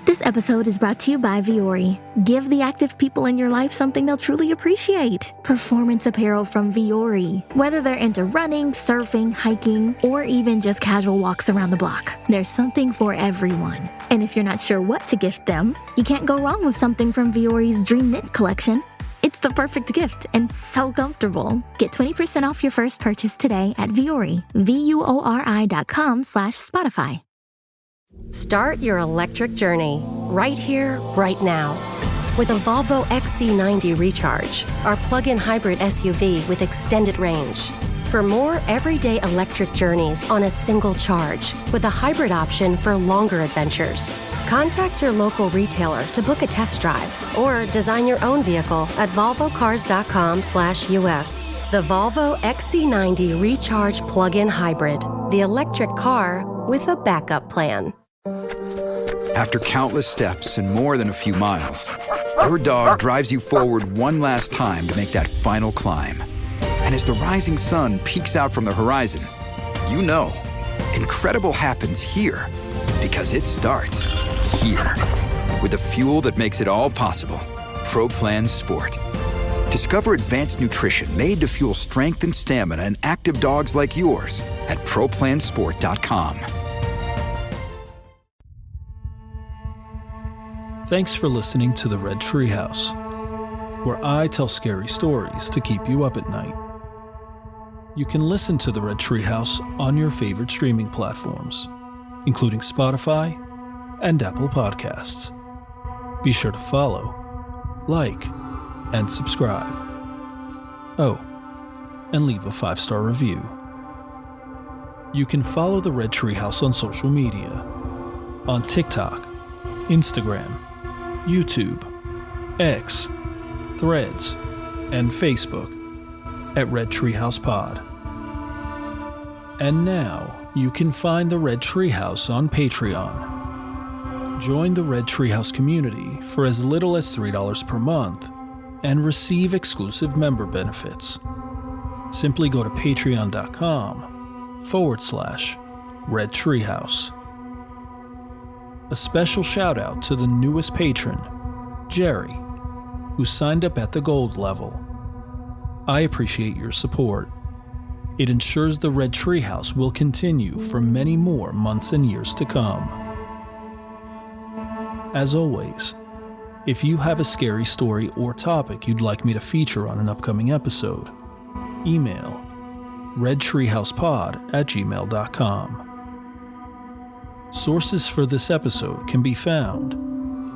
This episode is brought to you by Viore. Give the active people in your life something they'll truly appreciate. Performance apparel from Viore. Whether they're into running, surfing, hiking, or even just casual walks around the block, there's something for everyone. And if you're not sure what to gift them, you can't go wrong with something from Viore's Dream Knit collection. It's the perfect gift and so comfortable. Get 20% off your first purchase today at Viore, VUORI.com/Spotify. Start your electric journey right here, right now. With a Volvo XC90 Recharge, our plug-in hybrid SUV with extended range. For more everyday electric journeys on a single charge, with a hybrid option for longer adventures. Contact your local retailer to book a test drive or design your own vehicle at volvocars.com/US. The Volvo XC90 Recharge Plug-in Hybrid, the electric car with a backup plan. After countless steps and more than a few miles, your dog drives you forward one last time to make that final climb. And as the rising sun peeks out from the horizon, you know, incredible happens here because it starts here. With the fuel that makes it all possible, Pro Plan Sport. Discover advanced nutrition made to fuel strength and stamina in active dogs like yours at ProPlansport.com. Thanks for listening to the Red Treehouse, where I tell scary stories to keep you up at night. You can listen to the Red Treehouse on your favorite streaming platforms, including Spotify and Apple Podcasts. Be sure to follow, like, and subscribe. Oh, and leave a 5-star review. You can follow the Red Treehouse on social media, on TikTok, Instagram, YouTube, X, Threads, and Facebook at Red Treehouse Pod. And now you can find the Red Treehouse on Patreon. Join the Red Treehouse community for as little as $3 per month and receive exclusive member benefits. Simply go to patreon.com/Red Treehouse. A special shout out to the newest patron, Jerry, who signed up at the gold level. I appreciate your support. It ensures the Red Treehouse will continue for many more months and years to come. As always, if you have a scary story or topic you'd like me to feature on an upcoming episode, email redtreehousepod@gmail.com. Sources for this episode can be found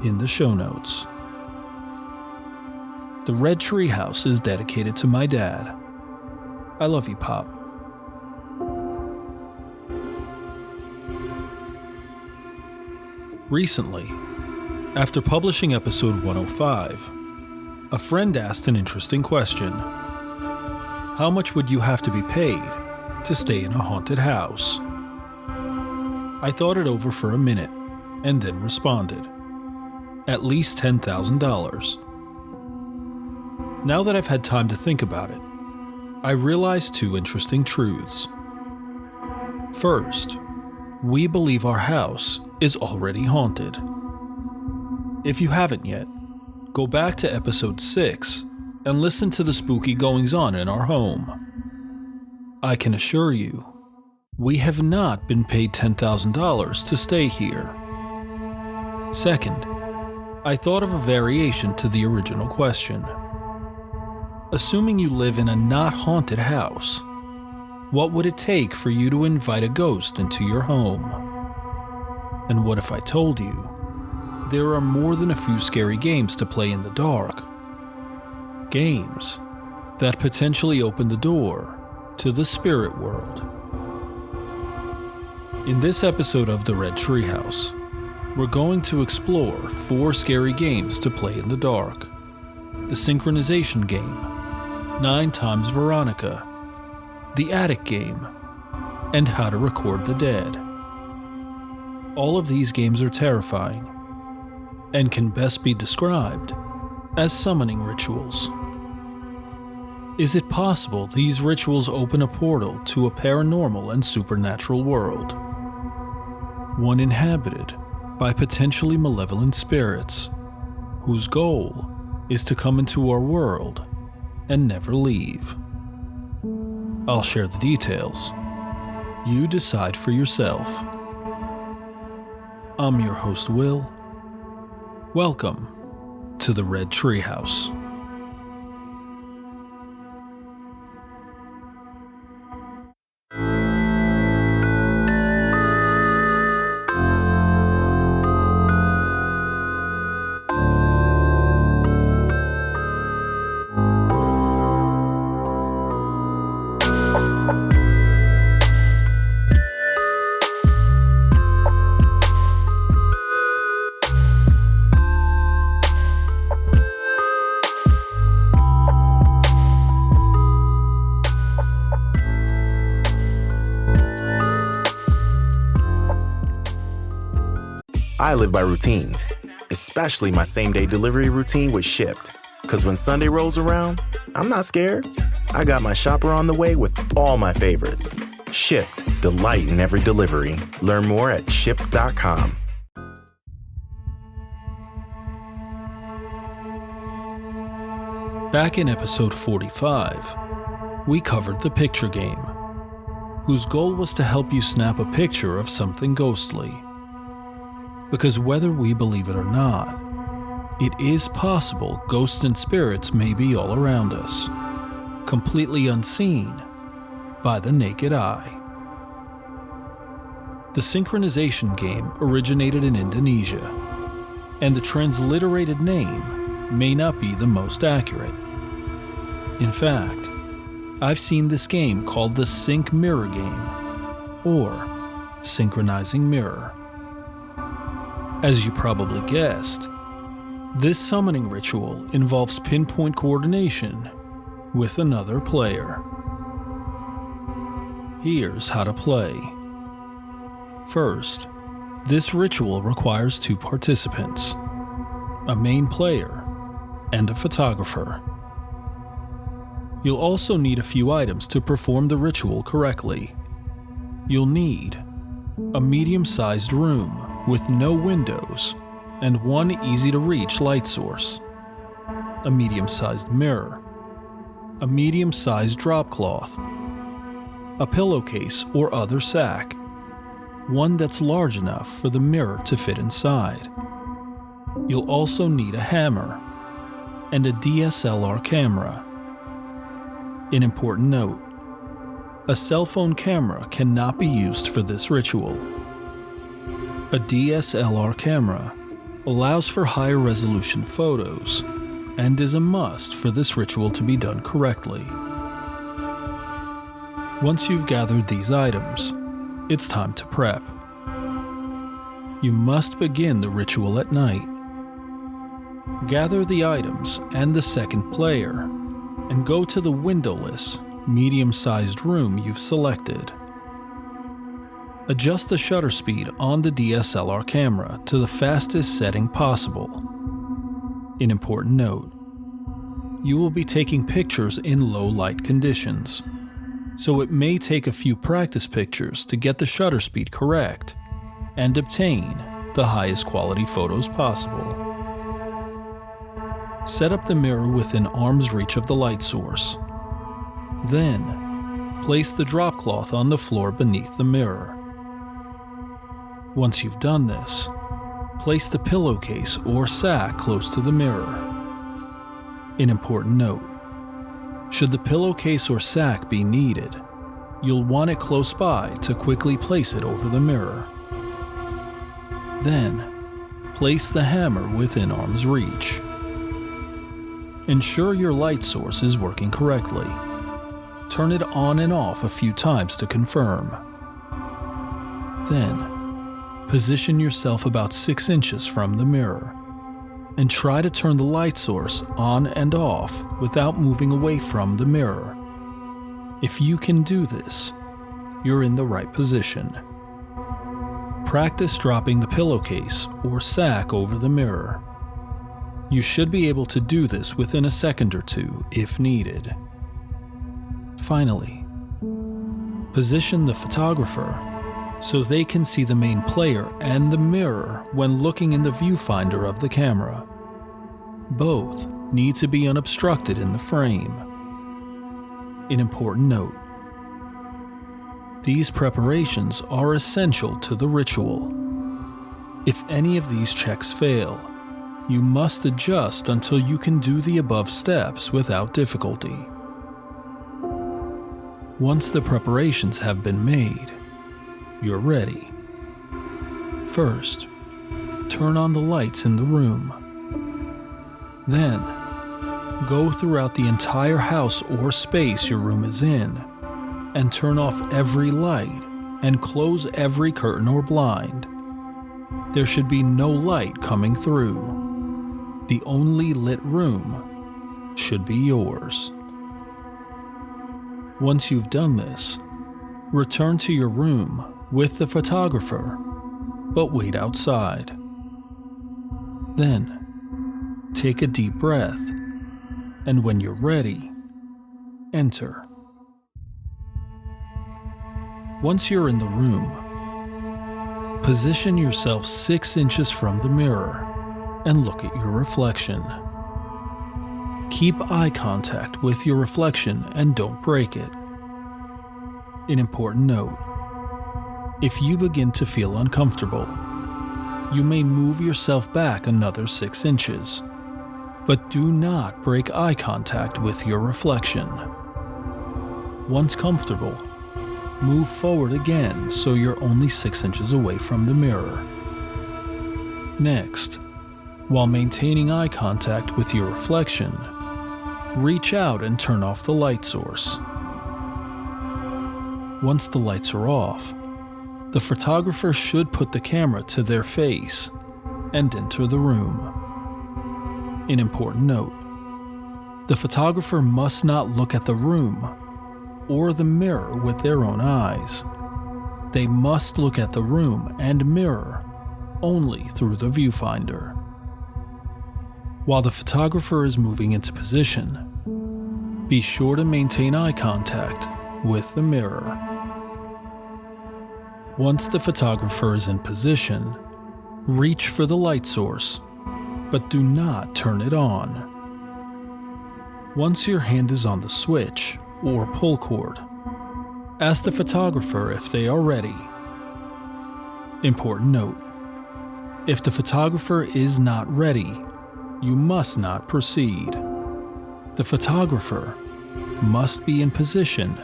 in the show notes. The Red Treehouse is dedicated to my dad. I love you, Pop. Recently, after publishing episode 105, a friend asked an interesting question. How much would you have to be paid to stay in a haunted house? I thought it over for a minute and then responded, at least $10,000. Now that I've had time to think about it, I realized two interesting truths. First, we believe our house is already haunted. If you haven't yet, go back to episode 6 and listen to the spooky goings-on in our home. I can assure you, we have not been paid $10,000 to stay here. Second, I thought of a variation to the original question. Assuming you live in a not haunted house, what would it take for you to invite a ghost into your home? And what if I told you there are more than a few scary games to play in the dark? Games that potentially open the door to the spirit world. In this episode of the Red Treehouse, we're going to explore 4 scary games to play in the dark. The Synchronization Game, 9 Times Veronica, the Attic Game, and How to Record the Dead. All of these games are terrifying and can best be described as summoning rituals. Is it possible these rituals open a portal to a paranormal and supernatural world? One inhabited by potentially malevolent spirits, whose goal is to come into our world and never leave. I'll share the details. You decide for yourself. I'm your host, Will. Welcome to the Red Treehouse. I live by routines, especially my same-day delivery routine with Shipt. Because when Sunday rolls around, I'm not scared. I got my shopper on the way with all my favorites. Shipt, delight in every delivery. Learn more at shipt.com. Back in episode 45, we covered the picture game, whose goal was to help you snap a picture of something ghostly. Because whether we believe it or not, it is possible ghosts and spirits may be all around us, completely unseen by the naked eye. The Synchronization Game originated in Indonesia, and the transliterated name may not be the most accurate. In fact, I've seen this game called the Sync Mirror Game, or Synchronizing Mirror. As you probably guessed, this summoning ritual involves pinpoint coordination with another player. Here's how to play. First, this ritual requires 2 participants, a main player and a photographer. You'll also need a few items to perform the ritual correctly. You'll need a medium-sized room with no windows and one easy-to-reach light source, a medium-sized mirror, a medium-sized drop cloth, a pillowcase or other sack, one that's large enough for the mirror to fit inside. You'll also need a hammer and a DSLR camera. An important note: a cell phone camera cannot be used for this ritual. A DSLR camera allows for higher resolution photos and is a must for this ritual to be done correctly. Once you've gathered these items, it's time to prep. You must begin the ritual at night. Gather the items and the second player and go to the windowless, medium-sized room you've selected. Adjust the shutter speed on the DSLR camera to the fastest setting possible. An important note: you will be taking pictures in low light conditions, so it may take a few practice pictures to get the shutter speed correct and obtain the highest quality photos possible. Set up the mirror within arm's reach of the light source. Then, place the drop cloth on the floor beneath the mirror. Once you've done this, place the pillowcase or sack close to the mirror. An important note: should the pillowcase or sack be needed, you'll want it close by to quickly place it over the mirror. Then, place the hammer within arm's reach. Ensure your light source is working correctly. Turn it on and off a few times to confirm. Then, position yourself about 6 inches from the mirror and try to turn the light source on and off without moving away from the mirror. If you can do this, you're in the right position. Practice dropping the pillowcase or sack over the mirror. You should be able to do this within a second or two if needed. Finally, position the photographer so they can see the main player and the mirror when looking in the viewfinder of the camera. Both need to be unobstructed in the frame. An important note: these preparations are essential to the ritual. If any of these checks fail, you must adjust until you can do the above steps without difficulty. Once the preparations have been made, you're ready. First, turn on the lights in the room. Then, go throughout the entire house or space your room is in and turn off every light and close every curtain or blind. There should be no light coming through. The only lit room should be yours. Once you've done this, return to your room with the photographer, but wait outside. Then, take a deep breath, and when you're ready, enter. Once you're in the room, position yourself 6 inches from the mirror and look at your reflection. Keep eye contact with your reflection and don't break it. An important note: if you begin to feel uncomfortable, you may move yourself back another 6 inches, but do not break eye contact with your reflection. Once comfortable, move forward again so you're only 6 inches away from the mirror. Next, while maintaining eye contact with your reflection, reach out and turn off the light source. Once the lights are off, the photographer should put the camera to their face and enter the room. An important note: the photographer must not look at the room or the mirror with their own eyes. They must look at the room and mirror only through the viewfinder. While the photographer is moving into position, be sure to maintain eye contact with the mirror. Once the photographer is in position, reach for the light source, but do not turn it on. Once your hand is on the switch or pull cord, ask the photographer if they are ready. Important note: if the photographer is not ready, you must not proceed. The photographer must be in position,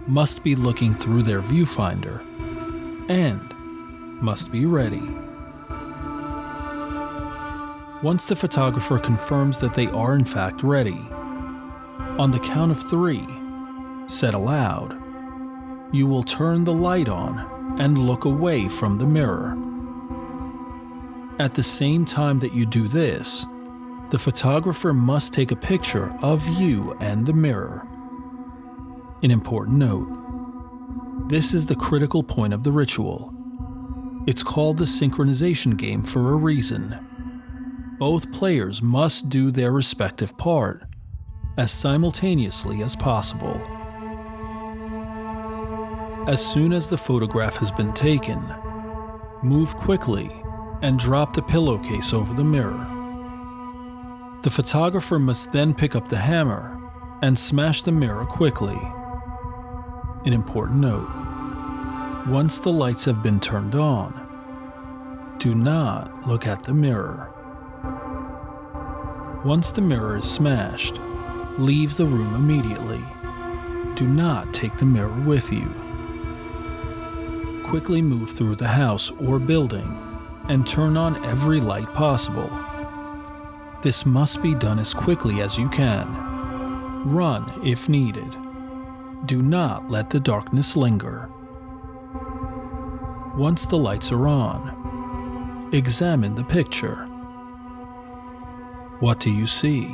must be looking through their viewfinder, and must be ready. Once the photographer confirms that they are in fact ready, on the count of 3, said aloud, you will turn the light on and look away from the mirror. At the same time that you do this, the photographer must take a picture of you and the mirror. An important note: this is the critical point of the ritual. It's called the Synchronization Game for a reason. Both players must do their respective part as simultaneously as possible. As soon as the photograph has been taken, move quickly and drop the pillowcase over the mirror. The photographer must then pick up the hammer and smash the mirror quickly. An important note: once the lights have been turned on, do not look at the mirror. Once the mirror is smashed, leave the room immediately. Do not take the mirror with you. Quickly move through the house or building and turn on every light possible. This must be done as quickly as you can. Run if needed. Do not let the darkness linger. Once the lights are on, examine the picture. What do you see?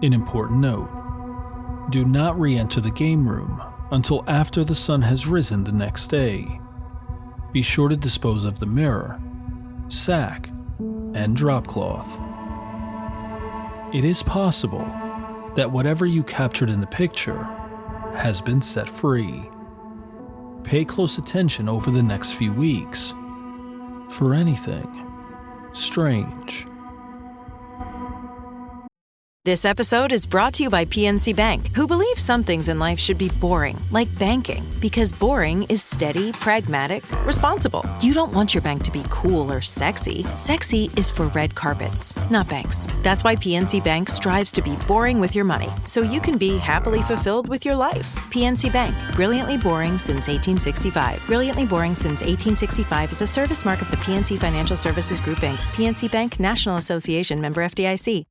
An important note: do not re-enter the game room until after the sun has risen the next day. Be sure to dispose of the mirror, sack, and drop cloth. It is possible that whatever you captured in the picture has been set free. pay close attention over the next few weeks for anything strange. This episode is brought to you by PNC Bank, who believes some things in life should be boring, like banking, because boring is steady, pragmatic, responsible. You don't want your bank to be cool or sexy. Sexy is for red carpets, not banks. That's why PNC Bank strives to be boring with your money, so you can be happily fulfilled with your life. PNC Bank, brilliantly boring since 1865. Brilliantly boring since 1865 is a service mark of the PNC Financial Services Group, Inc., PNC Bank, National Association, member FDIC.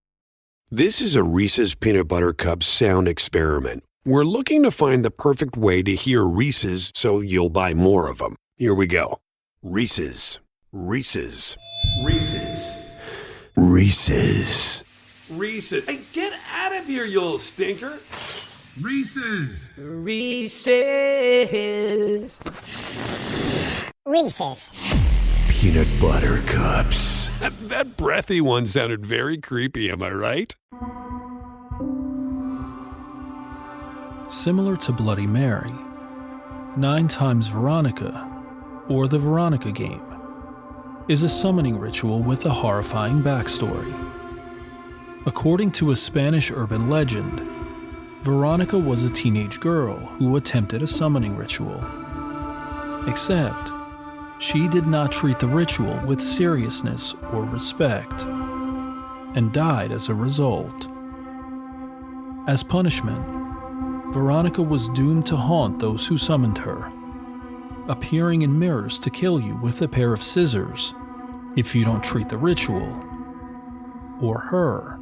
This is a Reese's Peanut Butter Cup sound experiment. We're looking to find the perfect way to hear Reese's so you'll buy more of them. Here we go. Reese's, Reese's, Reese's, Reese's, Reese's. Hey, get out of here, you little stinker. Reese's, Reese's. Reese's. Peanut Butter Cups. That breathy one sounded very creepy, am I right? Similar to Bloody Mary, 9 Times Veronica, or the Veronica Game, is a summoning ritual with a horrifying backstory. According to a Spanish urban legend, Veronica was a teenage girl who attempted a summoning ritual. Except, she did not treat the ritual with seriousness or respect, and died as a result. As punishment, Veronica was doomed to haunt those who summoned her, appearing in mirrors to kill you with a pair of scissors if you don't treat the ritual, or her,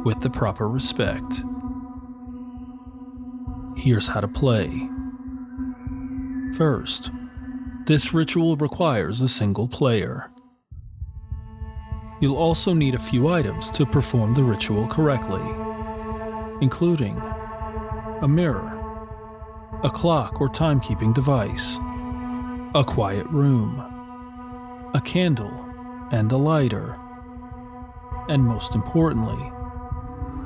with the proper respect. Here's how to play. First, this ritual requires a single player. You'll also need a few items to perform the ritual correctly, including a mirror, a clock or timekeeping device, a quiet room, a candle and a lighter, and most importantly,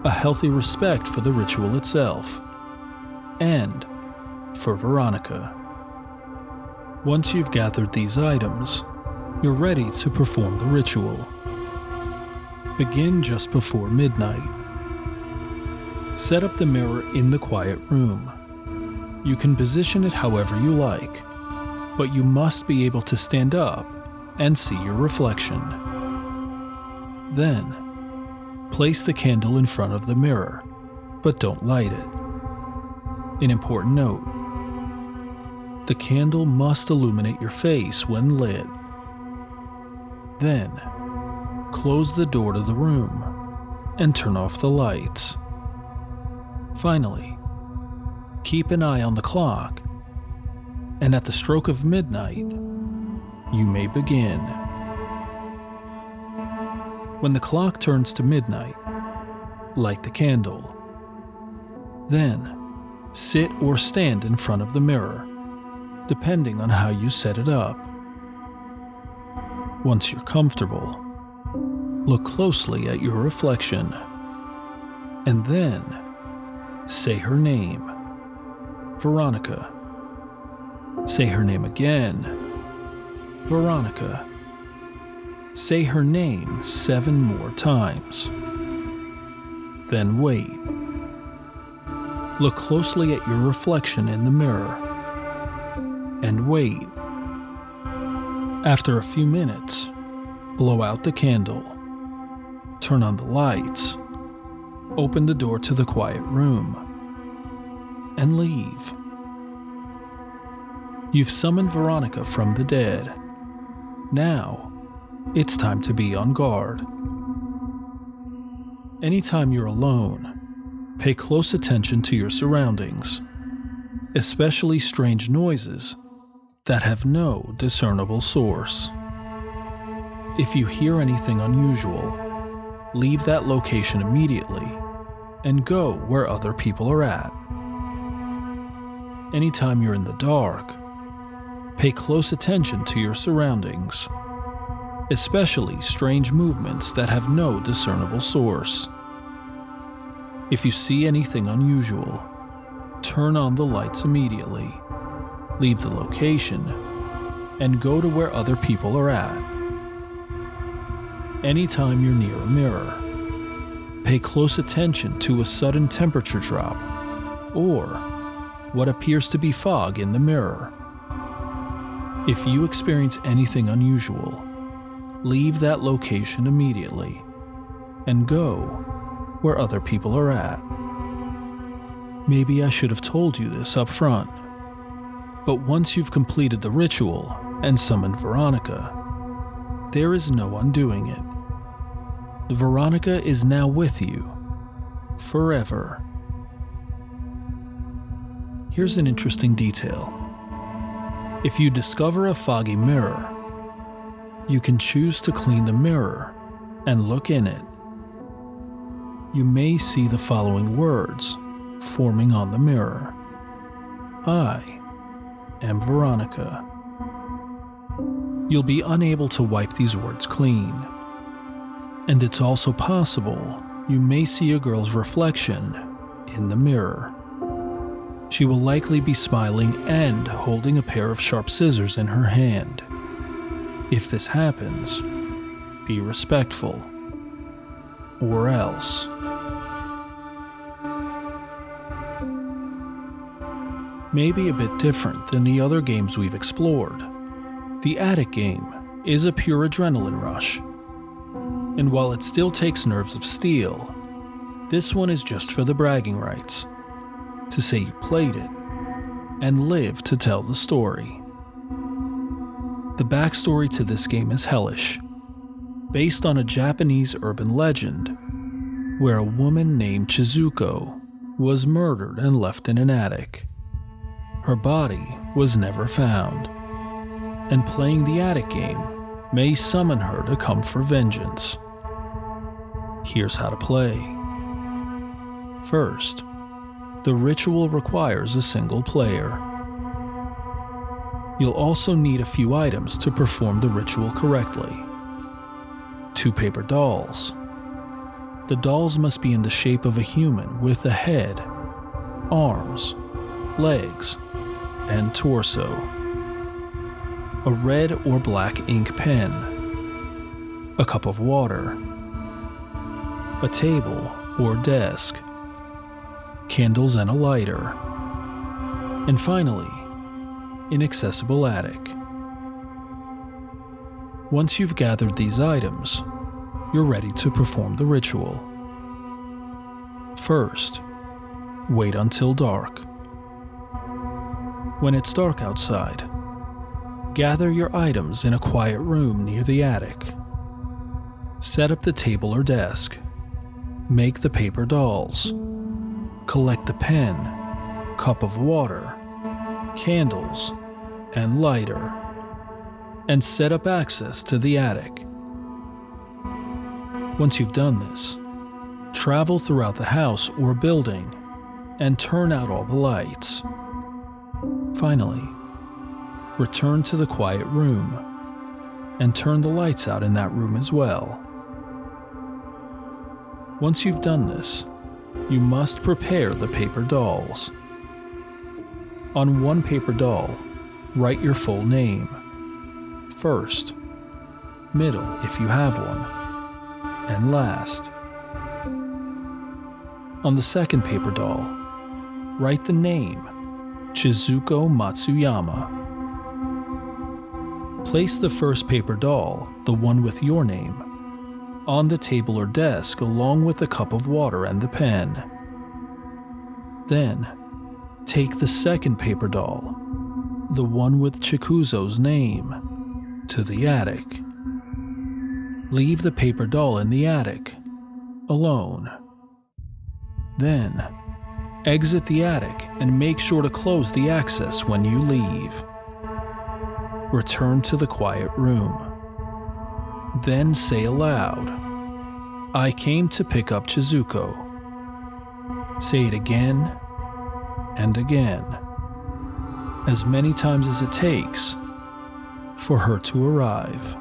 a healthy respect for the ritual itself, and for Veronica. Once you've gathered these items, you're ready to perform the ritual. Begin just before midnight. Set up the mirror in the quiet room. You can position it however you like, but you must be able to stand up and see your reflection. Then, place the candle in front of the mirror, but don't light it. An important note: the candle must illuminate your face when lit. Then, close the door to the room and turn off the lights. Finally, keep an eye on the clock, and at the stroke of midnight, you may begin. When the clock turns to midnight, light the candle. Then, sit or stand in front of the mirror, depending on how you set it up. Once you're comfortable, look closely at your reflection, and then say her name, Veronica. Say her name again, Veronica. Say her name 7 more times. Then wait. Look closely at your reflection in the mirror, and wait. After a few minutes, blow out the candle, turn on the lights, open the door to the quiet room, and leave. You've summoned Veronica from the dead. Now, it's time to be on guard. Anytime you're alone, pay close attention to your surroundings, especially strange noises that have no discernible source. If you hear anything unusual, leave that location immediately and go where other people are at. Anytime you're in the dark, pay close attention to your surroundings, especially strange movements that have no discernible source. If you see anything unusual, turn on the lights immediately leave the location, and go to where other people are at. Anytime you're near a mirror, pay close attention to a sudden temperature drop or what appears to be fog in the mirror. If you experience anything unusual, leave that location immediately and go where other people are at. Maybe I should have told you this up front, but once you've completed the ritual and summoned Veronica, there is no undoing it. The Veronica is now with you, forever. Here's an interesting detail. If you discover a foggy mirror, you can choose to clean the mirror and look in it. You may see the following words forming on the mirror. I am Veronica. You'll be unable to wipe these words clean. And it's also possible you may see a girl's reflection in the mirror. She will likely be smiling and holding a pair of sharp scissors in her hand. If this happens, be respectful, or else. Maybe a bit different than the other games we've explored, the attic game is a pure adrenaline rush. And while it still takes nerves of steel, this one is just for the bragging rights, to say you played it and live to tell the story. The backstory to this game is hellish, based on a Japanese urban legend where a woman named Chizuko was murdered and left in an attic. Her body was never found, and playing the attic game may summon her to come for vengeance. Here's how to play. First, the ritual requires a single player. You'll also need a few items to perform the ritual correctly. 2 paper dolls. The dolls must be in the shape of a human with a head, arms, legs, and torso. A red or black ink pen. A cup of water. A table or desk, candles and a lighter, and finally, an accessible attic. Once you've gathered these items, you're ready to perform the ritual. First, wait until dark. When it's dark outside, gather your items in a quiet room near the attic. Set up the table or desk. Make the paper dolls. Collect the pen, cup of water, candles, and lighter, and set up access to the attic. Once you've done this, travel throughout the house or building and turn out all the lights. Finally, return to the quiet room and turn the lights out in that room as well. Once you've done this, you must prepare the paper dolls. On one paper doll, write your full name. First, middle if you have one, and last. On the second paper doll, write the name, Chizuko Matsuyama. Place the first paper doll, the one with your name, on the table or desk along with a cup of water and the pen. Then, take the second paper doll, the one with Chikuzo's name, to the attic. Leave the paper doll in the attic, alone. Then, exit the attic and make sure to close the access when you leave. Return to the quiet room. Then say aloud, I came to pick up Chizuko. Say it again and again, as many times as it takes for her to arrive.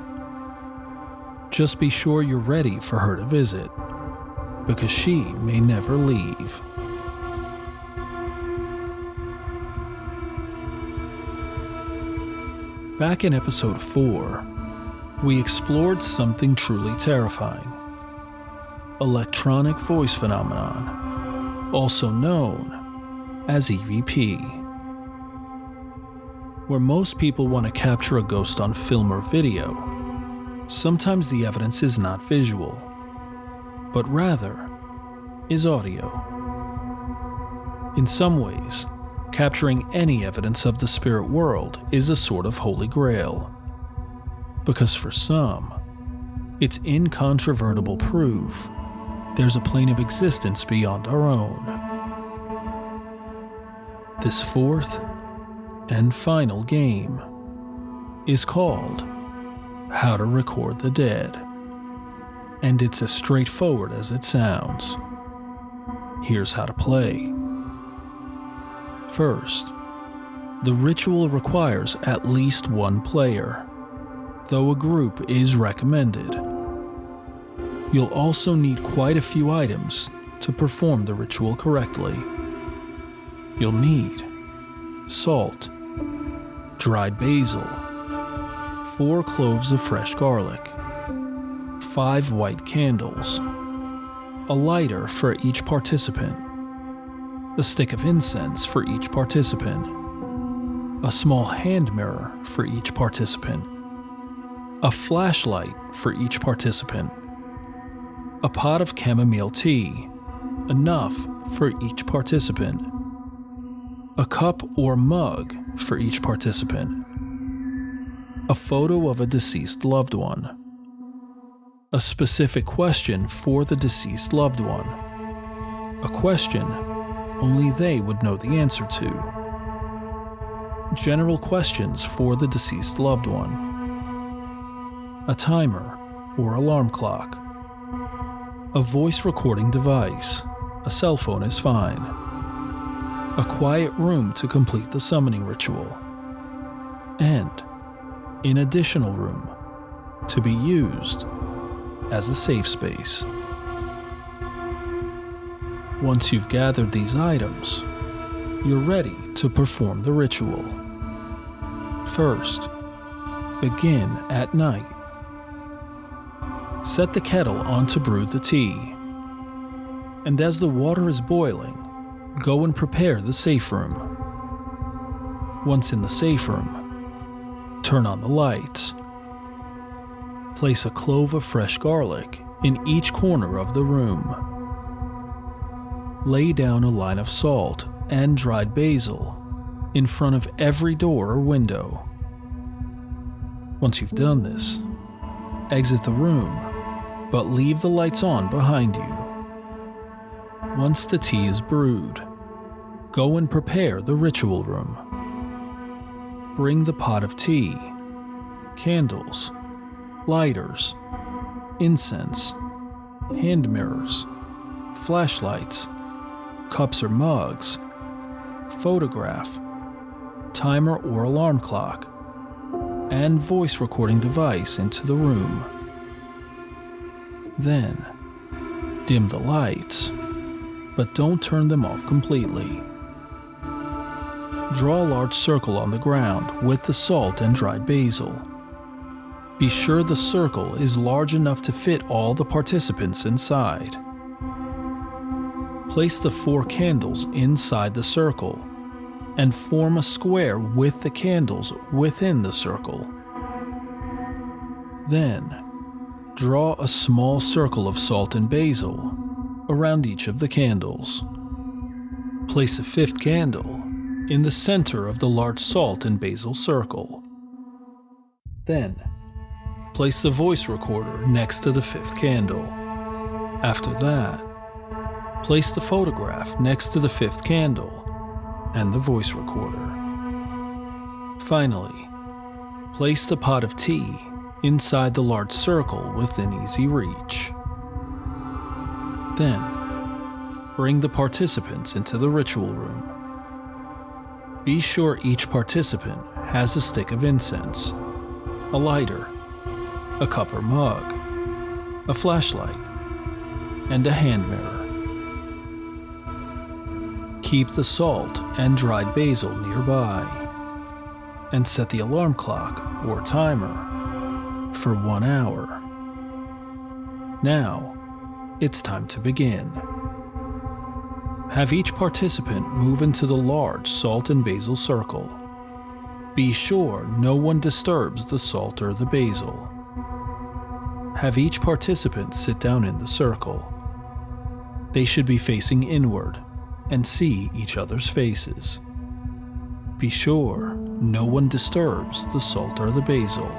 Just be sure you're ready for her to visit, because she may never leave. Back in episode 4, we explored something truly terrifying. Electronic voice phenomenon, also known as EVP. Where most people want to capture a ghost on film or video, sometimes the evidence is not visual, but rather is audio. In some ways, capturing any evidence of the spirit world is a sort of holy grail, because for some, it's incontrovertible proof there's a plane of existence beyond our own. This fourth and final game is called How to Record the Dead, and it's as straightforward as it sounds. Here's how to play. First, the ritual requires at least one player, though a group is recommended. You'll also need quite a few items to perform the ritual correctly. You'll need salt, dried basil, 4 cloves of fresh garlic, 5 white candles, a lighter for each participant, a stick of incense for each participant, a small hand mirror for each participant, a flashlight for each participant, a pot of chamomile tea, enough for each participant, a cup or mug for each participant, a photo of a deceased loved one, a specific question for the deceased loved one, a question only they would know the answer to, general questions for the deceased loved one, a timer or alarm clock, a voice recording device, a cell phone is fine, a quiet room to complete the summoning ritual, and an additional room to be used as a safe space. Once you've gathered these items, you're ready to perform the ritual. First, begin at night. Set the kettle on to brew the tea, and as the water is boiling, go and prepare the safe room. Once in the safe room, turn on the lights. Place a clove of fresh garlic in each corner of the room. Lay down a line of salt and dried basil in front of every door or window. Once you've done this, exit the room, but leave the lights on behind you. Once the tea is brewed, go and prepare the ritual room. Bring the pot of tea, candles, lighters, incense, hand mirrors, flashlights, cups or mugs, photograph, timer or alarm clock, and voice recording device into the room. Then, dim the lights, but don't turn them off completely. Draw a large circle on the ground with the salt and dried basil. Be sure the circle is large enough to fit all the participants inside. Place the 4 candles inside the circle and form a square with the candles within the circle. Then, draw a small circle of salt and basil around each of the candles. Place a 5th candle in the center of the large salt and basil circle. Then, place the voice recorder next to the 5th candle. After that, place the photograph next to the 5th candle and the voice recorder. Finally, place the pot of tea inside the large circle within easy reach. Then, bring the participants into the ritual room. Be sure each participant has a stick of incense, a lighter, a cup or mug, a flashlight, and a hand mirror. Keep the salt and dried basil nearby, and set the alarm clock or timer for 1 hour. Now, it's time to begin. Have each participant move into the large salt and basil circle. Be sure no one disturbs the salt or the basil. Have each participant sit down in the circle. They should be facing inward and see each other's faces. Be sure no one disturbs the salt or the basil.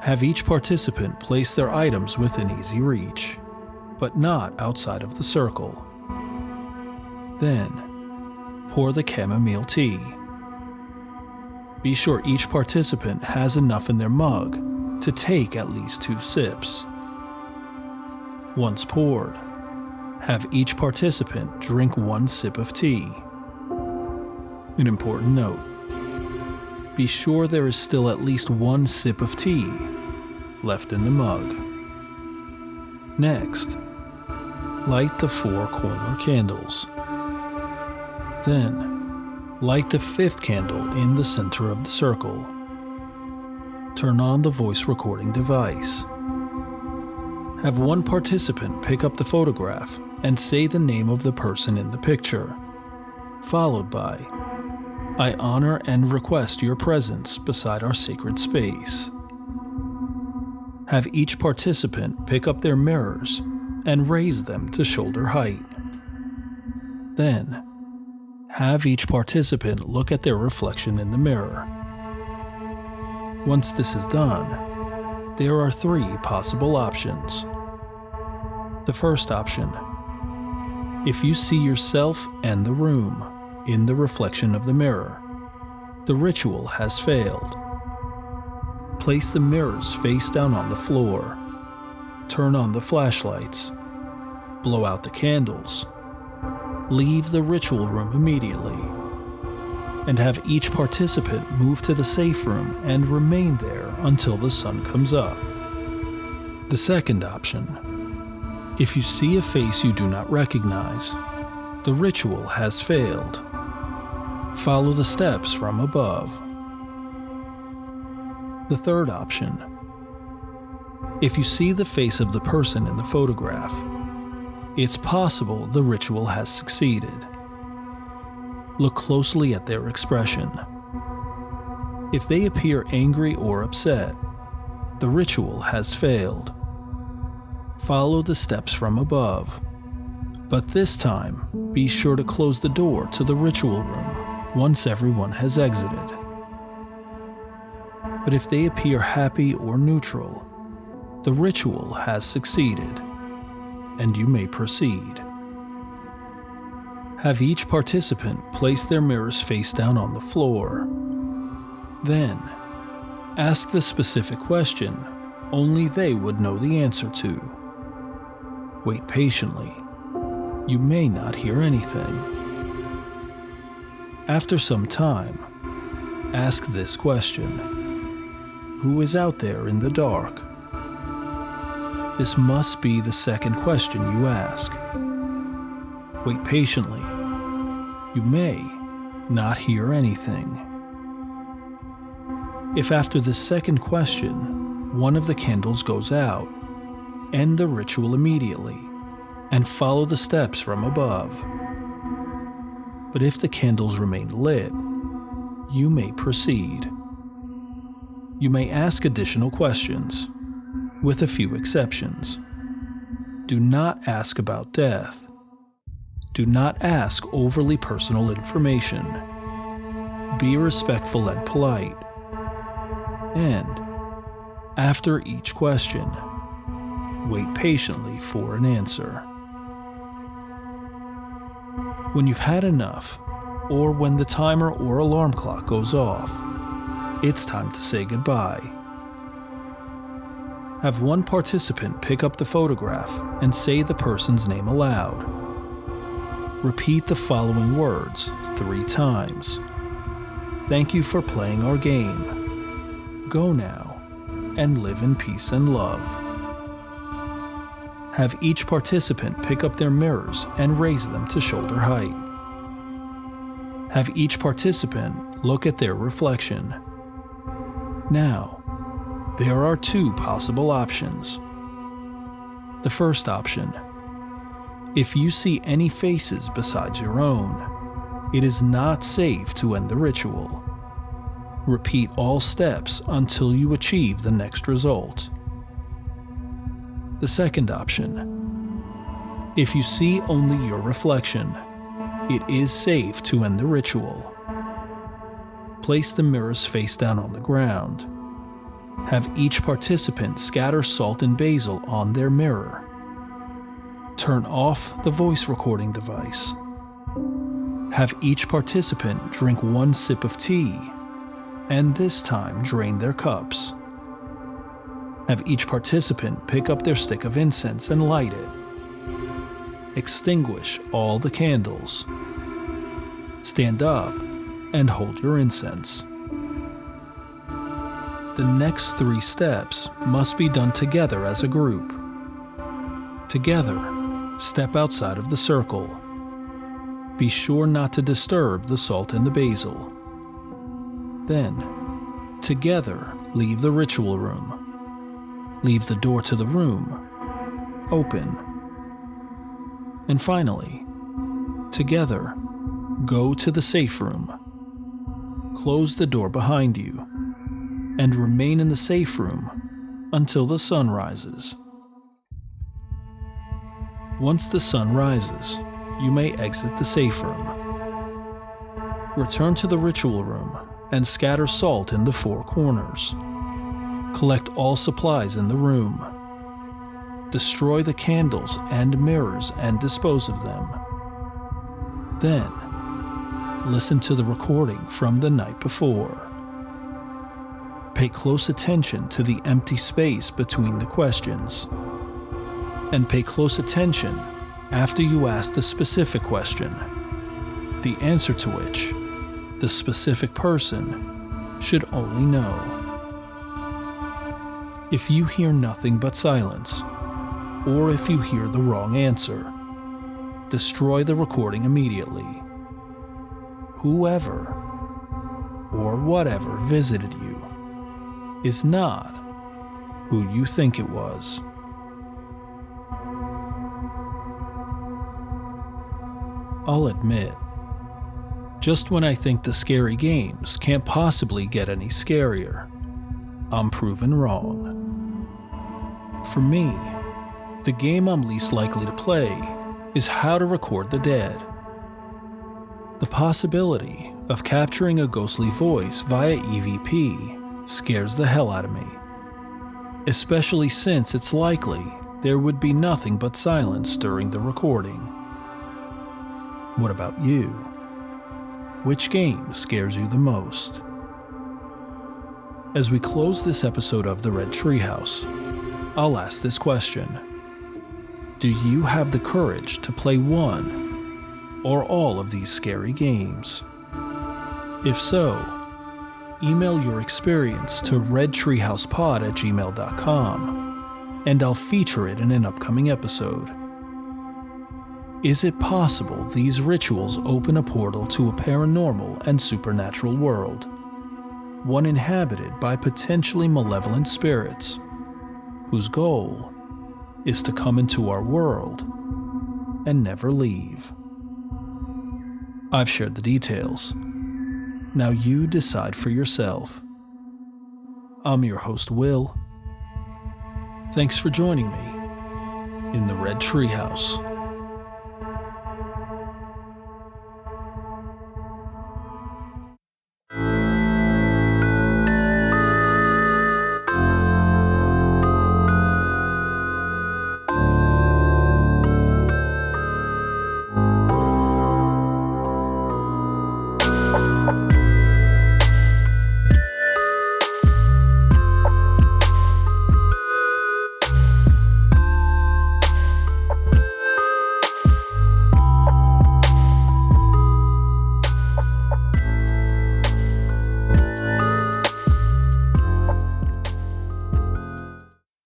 Have each participant place their items within easy reach, but not outside of the circle. Then, pour the chamomile tea. Be sure each participant has enough in their mug to take at least 2 sips. Once poured, have each participant drink 1 sip of tea. An important note: be sure there is still at least 1 sip of tea left in the mug. Next, light the 4 corner candles. Then, light the 5th candle in the center of the circle. Turn on the voice recording device. Have one participant pick up the photograph and say the name of the person in the picture, followed by, "I honor and request your presence beside our sacred space." Have each participant pick up their mirrors and raise them to shoulder height. Then, have each participant look at their reflection in the mirror. Once this is done, there are 3 possible options. The first option: if you see yourself and the room in the reflection of the mirror, the ritual has failed. Place the mirrors face down on the floor, turn on the flashlights, blow out the candles, leave the ritual room immediately, and have each participant move to the safe room and remain there until the sun comes up. The second option: if you see a face you do not recognize, the ritual has failed. Follow the steps from above. The third option: if you see the face of the person in the photograph, it's possible the ritual has succeeded. Look closely at their expression. If they appear angry or upset, the ritual has failed. Follow the steps from above, but this time be sure to close the door to the ritual room once everyone has exited. But if they appear happy or neutral, the ritual has succeeded, and you may proceed. Have each participant place their mirrors face down on the floor. Then, ask the specific question only they would know the answer to. Wait patiently. You may not hear anything. After some time, ask this question: who is out there in the dark? This must be the second question you ask. Wait patiently. You may not hear anything. If after the second question, one of the candles goes out, end the ritual immediately and follow the steps from above. But if the candles remain lit, you may proceed. You may ask additional questions, with a few exceptions. Do not ask about death. Do not ask overly personal information. Be respectful and polite. And, after each question, wait patiently for an answer. When you've had enough, or when the timer or alarm clock goes off, it's time to say goodbye. Have one participant pick up the photograph and say the person's name aloud. Repeat the following words 3 times. Thank you for playing our game. Go now and live in peace and love. Have each participant pick up their mirrors and raise them to shoulder height. Have each participant look at their reflection. Now, there are two possible options. The first option: if you see any faces besides your own, it is not safe to end the ritual. Repeat all steps until you achieve the next result. The second option: if you see only your reflection, it is safe to end the ritual. Place the mirrors face down on the ground. Have each participant scatter salt and basil on their mirror. Turn off the voice recording device. Have each participant drink 1 sip of tea, and this time drain their cups. Have each participant pick up their stick of incense and light it. Extinguish all the candles. Stand up and hold your incense. The next 3 steps must be done together as a group. Together, step outside of the circle. Be sure not to disturb the salt and the basil. Then, together, leave the ritual room. Leave the door to the room open. And finally, together, go to the safe room. Close the door behind you and remain in the safe room until the sun rises. Once the sun rises, you may exit the safe room. Return to the ritual room and scatter salt in the 4 corners. Collect all supplies in the room. Destroy the candles and mirrors and dispose of them. Then, listen to the recording from the night before. Pay close attention to the empty space between the questions. And pay close attention after you ask the specific question, the answer to which the specific person should only know. If you hear nothing but silence, or if you hear the wrong answer, destroy the recording immediately. Whoever or whatever visited you is not who you think it was. I'll admit, just when I think the scary games can't possibly get any scarier, I'm proven wrong. For me, the game I'm least likely to play is How to Record the Dead. The possibility of capturing a ghostly voice via EVP scares the hell out of me, especially since it's likely there would be nothing but silence during the recording. What about you? Which game scares you the most? As we close this episode of the Red Treehouse, I'll ask this question. Do you have the courage to play one or all of these scary games? If so, email your experience to redtreehousepod@gmail.com and I'll feature it in an upcoming episode. Is it possible these rituals open a portal to a paranormal and supernatural world, one inhabited by potentially malevolent spirits, whose goal is to come into our world and never leave? I've shared the details. Now you decide for yourself. I'm your host, Will. Thanks for joining me in the Red Treehouse.